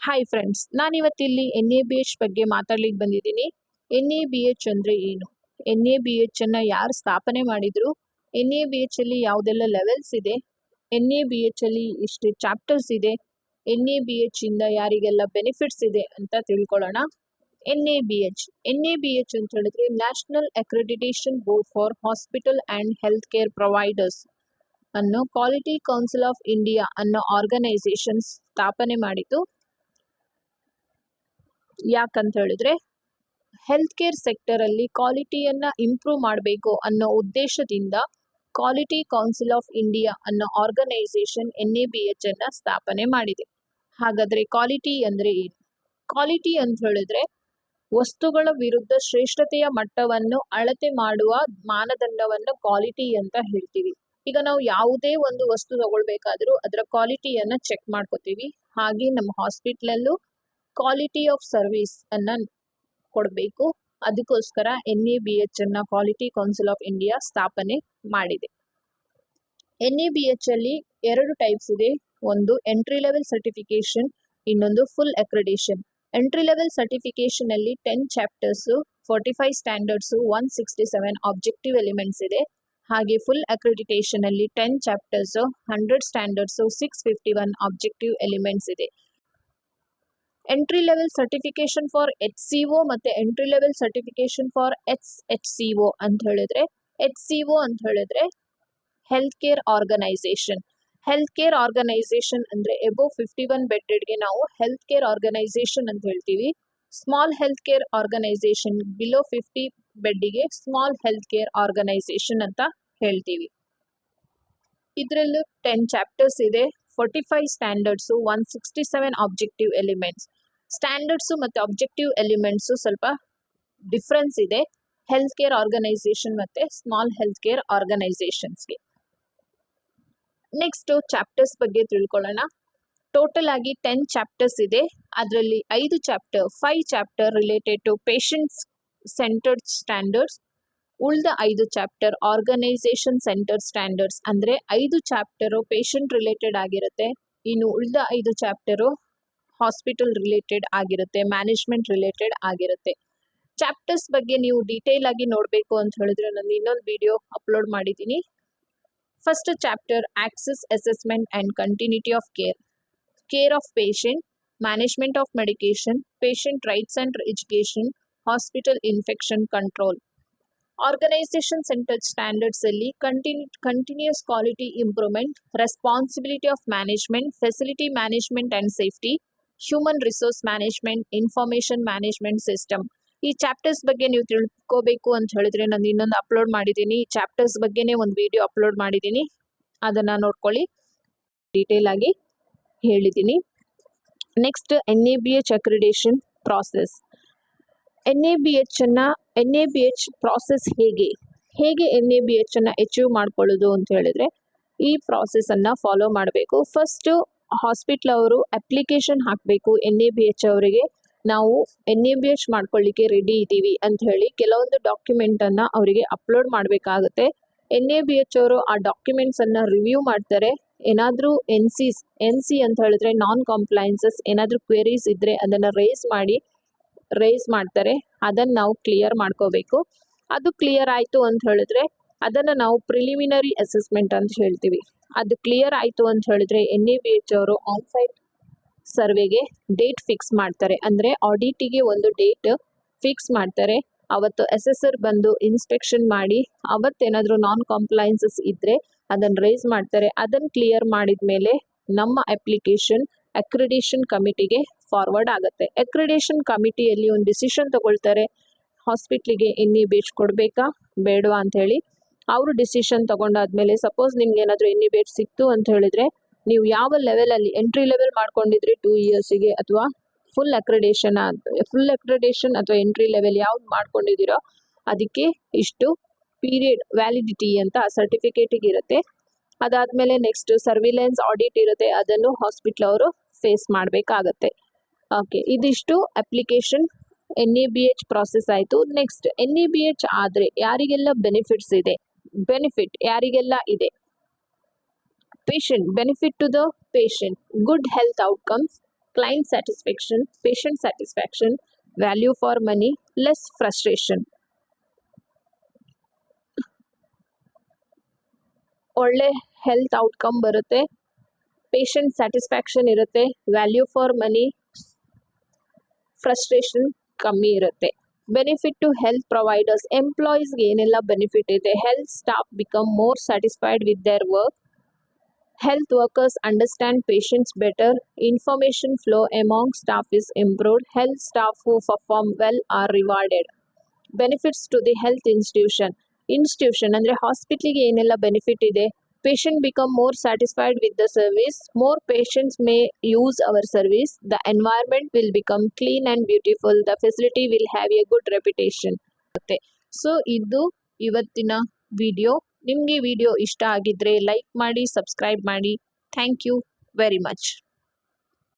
Hi friends, ನಾನಿವತ್ತಿಲ್ಲಿ NABH ಬಗ್ಗೆ ಮಾತಾಡ್ಲಿಕ್ಕೆ ಬಂದಿದ್ದೀನಿ. NABH ಅಂದ್ರೆ ಏನು? NABH ಅನ್ನ ಯಾರು ಸ್ಥಾಪನೆ ಮಾಡಿದ್ರು? NABH ಅಲ್ಲಿ ಯಾವುದೆಲ್ಲ ಲೆವೆಲ್ಸ್ ಇದೆ? NABH ಅಲ್ಲಿ ಎಷ್ಟು ಚಾಪ್ಟರ್ಸ್ ಇದೆ? NABH ಇಂದ ಯಾರಿಗೆಲ್ಲ ಬೆನಿಫಿಟ್ಸ್ ಇದೆ ಅಂತ ತಿಳ್ಕೊಳ್ಳೋಣ. NABH ಅಂತ ಹೇಳಿದ್ರೆ national accreditation board for hospital and health care providers ಅನ್ನೋ ಕ್ವಾಲಿಟಿ ಕೌನ್ಸಿಲ್ ಆಫ್ ಇಂಡಿಯಾ ಅನ್ನೋ ಆರ್ಗನೈಸೇಷನ್ ಸ್ಥಾಪನೆ ಮಾಡಿತು. ಯಾಕಂತ ಹೇಳಿದ್ರೆ ಹೆಲ್ತ್ ಕೇರ್ ಸೆಕ್ಟರ್ ಅಲ್ಲಿ ಕ್ವಾಲಿಟಿಯನ್ನ ಇಂಪ್ರೂವ್ ಮಾಡಬೇಕು ಅನ್ನೋ ಉದ್ದೇಶದಿಂದ ಕ್ವಾಲಿಟಿ ಕೌನ್ಸಿಲ್ ಆಫ್ ಇಂಡಿಯಾ ಅನ್ನೋ ಆರ್ಗನೈಸೇಷನ್ NABH ಅನ್ನ ಸ್ಥಾಪನೆ ಮಾಡಿದೆ. ಹಾಗಾದ್ರೆ ಕ್ವಾಲಿಟಿ ಅಂದ್ರೆ ಏನು? ಕ್ವಾಲಿಟಿ ಅಂತ ಹೇಳಿದ್ರೆ ವಸ್ತುಗಳ ವಿರುದ್ಧ ಶ್ರೇಷ್ಠತೆಯ ಮಟ್ಟವನ್ನು ಅಳತೆ ಮಾಡುವ ಮಾನದಂಡವನ್ನು ಕ್ವಾಲಿಟಿ ಅಂತ ಹೇಳ್ತೀವಿ. ಈಗ ನಾವು ಯಾವುದೇ ಒಂದು ವಸ್ತು ತಗೊಳ್ಬೇಕಾದ್ರೂ ಅದರ ಕ್ವಾಲಿಟಿಯನ್ನ ಚೆಕ್ ಮಾಡ್ಕೋತೀವಿ. ಹಾಗೆ ನಮ್ಮ ಹಾಸ್ಪಿಟ್ಲಲ್ಲೂ ಕ್ವಾಲಿಟಿ ಆಫ್ ಸರ್ವಿಸ್ ಅನ್ನ ಕೊಡಬೇಕು. ಅದಕ್ಕೋಸ್ಕರ NABH ಅನ್ನ ಕ್ವಾಲಿಟಿ ಕೌನ್ಸಿಲ್ ಆಫ್ ಇಂಡಿಯಾ ಸ್ಥಾಪನೆ ಮಾಡಿದೆ. NABH ಅಲ್ಲಿ ಎರಡು ಟೈಪ್ಸ್ ಇದೆ. ಒಂದು ಎಂಟ್ರಿ ಲೆವೆಲ್ ಸರ್ಟಿಫಿಕೇಶನ್, ಇನ್ನೊಂದು full accreditation. Entry level certification ಅಲ್ಲಿ 10 ಚಾಪ್ಟರ್ಸ್, 45 ಸ್ಟ್ಯಾಂಡರ್ಡ್ಸ್, 167 ಆಬ್ಜೆಕ್ಟಿವ್ ಎಲಿಮೆಂಟ್ಸ್ ಇದೆ. ಹಾಗೆ ಫುಲ್ ಅಕ್ರೆಡಿಟೇಷನ್ ಅಲ್ಲಿ 10 ಚಾಪ್ಟರ್ಸ್, 100 ಸ್ಟ್ಯಾಂಡರ್ಡ್ಸ್, 651 ಆಬ್ಜೆಕ್ಟಿವ್ ಎಲಿಮೆಂಟ್ಸ್ ಇದೆ. Entry level certification for HCO ಮತ್ತೆ entry level certification for HCO ಅಂತ ಹೇಳಿದ್ರೆ, HCO ಅಂತ ಹೇಳಿದ್ರೆ health care organisation. Health care organisation ಅಂದ್ರೆ ಎಬೋ 51 ಬೆಡ್ಗೆ ನಾವು ಹೆಲ್ತ್ ಕೇರ್ ಆರ್ಗನೈಸೇಷನ್ ಅಂತ ಹೇಳ್ತೀವಿ. Small health care organisation below 50 ಬೆಡ್ಗೆ ಸ್ಮಾಲ್ ಹೆಲ್ತ್ ಕೇರ್ ಆರ್ಗನೈಸೇಷನ್ ಅಂತ ಹೇಳ್ತೀವಿ. ಇದರಲ್ಲೂ 10 ಚಾಪ್ಟರ್ಸ್ ಇದೆ, 45 ಸ್ಟ್ಯಾಂಡರ್ಡ್ಸ್, 167 ಆಬ್ಜೆಕ್ಟಿವ್ ಎಲಿಮೆಂಟ್ಸ್. ಸ್ಟ್ಯಾಂಡರ್ಡ್ಸ್ ಮತ್ತೆ ಆಬ್ಜೆಕ್ಟಿವ್ ಎಲಿಮೆಂಟ್ಸ್ ಸ್ವಲ್ಪ ಡಿಫ್ರೆನ್ಸ್ ಇದೆ ಹೆಲ್ತ್ ಕೇರ್ ಆರ್ಗನೈಸೇಷನ್ ಮತ್ತೆ ಸ್ಮಾಲ್ ಹೆಲ್ತ್ ಕೇರ್ ಆರ್ಗನೈಸೇಷನ್ಸ್ಗೆ. ನೆಕ್ಸ್ಟ್ ಚಾಪ್ಟರ್ಸ್ ಬಗ್ಗೆ ತಿಳ್ಕೊಳ್ಳೋಣ. ಟೋಟಲ್ ಆಗಿ 10 ಚಾಪ್ಟರ್ಸ್ ಇದೆ. ಅದರಲ್ಲಿ 5 chapter related to patients centred standards. ಉಳಿದ 5 ಚಾಪ್ಟರ್ ಆರ್ಗನೈಸೇಷನ್ ಸೆಂಟರ್ ಸ್ಟ್ಯಾಂಡರ್ಡ್ಸ್. ಅಂದ್ರೆ 5 ಚಾಪ್ಟರ್ ಪೇಷಂಟ್ ರಿಲೇಟೆಡ್ ಆಗಿರುತ್ತೆ, ಇನ್ನು ಉಳಿದ 5 ಚಾಪ್ಟರ್ ಹಾಸ್ಪಿಟಲ್ ರಿಲೇಟೆಡ್ ಆಗಿರುತ್ತೆ, ಮ್ಯಾನೇಜ್ಮೆಂಟ್ ರಿಲೇಟೆಡ್ ಆಗಿರುತ್ತೆ. ಚಾಪ್ಟರ್ಸ್ ಬಗ್ಗೆ ನೀವು ಡೀಟೇಲ್ ಆಗಿ ನೋಡಬೇಕು ಅಂತ ಹೇಳಿದ್ರೆ ನಾನು ಇನ್ನೊಂದು ವಿಡಿಯೋ ಅಪ್ಲೋಡ್ ಮಾಡಿದ್ದೀನಿ. First chapter access assessment and continuity of care of patient, management of medication, patient rights and education, hospital infection control. Organisation centred standards ಅಲ್ಲಿ continuous quality improvement, responsibility of management, facility management and safety, human resource management, information management system. ಈ chapters ಬಗ್ಗೆ ನೀವು ತಿಳ್ಕೋಬೇಕು ಅಂತ ಹೇಳಿದ್ರೆ ನಾನು ಇನ್ನೊಂದು upload ಮಾಡಿದ್ದೀನಿ. ಈ ಚಾಪ್ಟರ್ಸ್ ಬಗ್ಗೆನೇ ಒಂದು ವಿಡಿಯೋ ಅಪ್ಲೋಡ್ ಮಾಡಿದ್ದೀನಿ, ಅದನ್ನ ನೋಡ್ಕೊಳ್ಳಿ. ಡೀಟೇಲ್ ಆಗಿ ಹೇಳಿದ್ದೀನಿ. Next NABH accreditation process. NABH process ಹೇಗೆ NABH ಅನ್ನ ಅಚೀವ್ ಮಾಡ್ಕೊಳ್ಳೋದು ಅಂತ ಹೇಳಿದ್ರೆ ಈ ಪ್ರಾಸೆಸ್ ಅನ್ನ ಫಾಲೋ ಮಾಡಬೇಕು. ಫಸ್ಟ್ ಹಾಸ್ಪಿಟ್ಲ್ ಅವರು ಅಪ್ಲಿಕೇಶನ್ ಹಾಕಬೇಕು NABH ಅವರಿಗೆ. ನಾವು NABH ಮಾಡ್ಕೊಳ್ಳಿಕ್ಕೆ ರೆಡಿ ಇದ್ದೀವಿ ಅಂತ ಹೇಳಿ ಕೆಲವೊಂದು ಡಾಕ್ಯುಮೆಂಟ್ ಅನ್ನ ಅವರಿಗೆ ಅಪ್ಲೋಡ್ ಮಾಡಬೇಕಾಗುತ್ತೆ. NABH ಅವರು ಆ ಡಾಕ್ಯುಮೆಂಟ್ಸ್ ಅನ್ನ ರಿವ್ಯೂ ಮಾಡ್ತಾರೆ. ಏನಾದ್ರೂ NC ಅಂತ ಹೇಳಿದ್ರೆ ನಾನ್ ಕಂಪ್ಲೈನ್ಸಸ್, ಏನಾದ್ರೂ ಕ್ವೆರೀಸ್ ಇದ್ರೆ ಅದನ್ನ ರೇಸ್ ಮಾಡ್ತಾರೆ. ಅದನ್ನ ನಾವು ಕ್ಲಿಯರ್ ಮಾಡ್ಕೋಬೇಕು. ಅದು ಕ್ಲಿಯರ್ ಆಯ್ತು ಅಂತ ಹೇಳಿದ್ರೆ ಅದನ್ನ ನಾವು ಪ್ರಿಲಿಮಿನರಿ ಅಸೆಸ್ಮೆಂಟ್ ಅಂತ ಹೇಳ್ತೀವಿ. ಅದು ಕ್ಲಿಯರ್ ಆಯ್ತು ಅಂತ ಹೇಳಿದ್ರೆ NABH ಅವರು ಆನ್ ಸೈಟ್ ಸರ್ವೆಗೆ ಡೇಟ್ ಫಿಕ್ಸ್ ಮಾಡ್ತಾರೆ. ಅಂದ್ರೆ ಆಡಿಟಿಗೆ ಒಂದು ಡೇಟ್ ಫಿಕ್ಸ್ ಮಾಡ್ತಾರೆ. ಅವತ್ತು ಅಸೆಸರ್ ಬಂದು ಇನ್ಸ್ಪೆಕ್ಷನ್ ಮಾಡಿ ಅವತ್ತೇನಾದ್ರೂ ನಾನ್ ಕಂಪ್ಲೈನ್ಸಸ್ ಇದ್ರೆ ಅದನ್ನ ರೇಸ್ ಮಾಡ್ತಾರೆ. ಅದನ್ನ ಕ್ಲಿಯರ್ ಮಾಡಿದ್ಮೇಲೆ ನಮ್ಮ ಅಪ್ಲಿಕೇಶನ್ ಅಕ್ರಿಡೇಷನ್ ಕಮಿಟಿಗೆ ಫಾರ್ವರ್ಡ್ ಆಗುತ್ತೆ. ಅಕ್ರಿಡೇಷನ್ ಕಮಿಟಿಯಲ್ಲಿ ಒಂದು ಡಿಸಿಷನ್ ತಗೊಳ್ತಾರೆ, ಹಾಸ್ಪಿಟ್ಲಿಗೆ NABH ಕೊಡಬೇಕಾ ಬೇಡವಾ ಅಂತ ಹೇಳಿ. ಅವರು ಡಿಸಿಷನ್ ತಗೊಂಡಾದ್ಮೇಲೆ ಸಪೋಸ್ ನಿಮ್ಗೆ ಏನಾದರೂ NABH ಸಿಕ್ತು ಅಂತ ಹೇಳಿದ್ರೆ ನೀವು ಯಾವ ಲೆವೆಲ್ ಅಲ್ಲಿ ಎಂಟ್ರಿ ಲೆವೆಲ್ ಮಾಡ್ಕೊಂಡಿದ್ರೆ 2 ಇಯರ್ಸಿಗೆ ಅಥವಾ ಫುಲ್ ಅಕ್ರೆಡೇಷನ್ ಅಥವಾ ಎಂಟ್ರಿ ಲೆವೆಲ್ ಯಾವ್ದು ಮಾಡ್ಕೊಂಡಿದ್ದೀರೋ ಅದಕ್ಕೆ ಇಷ್ಟು ಪೀರಿಯಡ್ ವ್ಯಾಲಿಡಿಟಿ ಅಂತ ಸರ್ಟಿಫಿಕೇಟಿಗೆ ಇರುತ್ತೆ. ಅದಾದ್ಮೇಲೆ ನೆಕ್ಸ್ಟ್ ಸರ್ವಿಲೆನ್ಸ್ ಆಡಿಟ್ ಇರುತ್ತೆ, ಅದನ್ನು ಹಾಸ್ಪಿಟ್ಲ್ ಅವರು ಫೇಸ್ ಮಾಡಬೇಕಾಗತ್ತೆ. ಓಕೆ, ಇದಿಷ್ಟು ಅಪ್ಲಿಕೇಶನ್ NABH ಪ್ರಾಸೆಸ್ ಆಯಿತು. ನೆಕ್ಸ್ಟ್ NABH ಆದರೆ ಯಾರಿಗೆಲ್ಲ ಬೆನಿಫಿಟ್ ಯಾರಿಗೆಲ್ಲ ಇದೆ? patient, benefit to the patient, good health outcomes, client satisfaction, patient satisfaction, value for money, less frustration. ಒಳ್ಳೆ ಹೆಲ್ತ್ ಔಟ್ಕಮ್ ಬರುತ್ತೆ, ಪೇಷಂಟ್ ಸ್ಯಾಟಿಸ್ಫ್ಯಾಕ್ಷನ್ ಇರುತ್ತೆ, ವ್ಯಾಲ್ಯೂ ಫಾರ್ ಮನಿ, ಫ್ರಸ್ಟ್ರೇಷನ್ ಕಮ್ಮಿ ಇರುತ್ತೆ. ಬೆನಿಫಿಟ್ ಟು ಹೆಲ್ತ್ ಪ್ರೊವೈಡರ್ಸ್, ಎಂಪ್ಲಾಯೀಸ್ಗೆ ಏನೆಲ್ಲ ಬೆನಿಫಿಟ್ ಇದೆ? Health staff become more satisfied with their work. Health workers understand patients better. Information flow among staff is improved. Health staff who perform well are rewarded. Benefits to the health institution ಅಂದರೆ ಹಾಸ್ಪಿಟ್ಲಿಗೆ ಏನೆಲ್ಲ benefit ಇದೆ? Patient become more satisfied with the service. More patients may use our service. The environment will become clean and beautiful. The facility will have a good reputation. So ಇದು ಇವತ್ತಿನ video. ನಿಮಗೆ video ಇಷ್ಟ ಆಗಿದ್ರೆ like ಮಾಡಿ, subscribe ಮಾಡಿ. Thank you very much.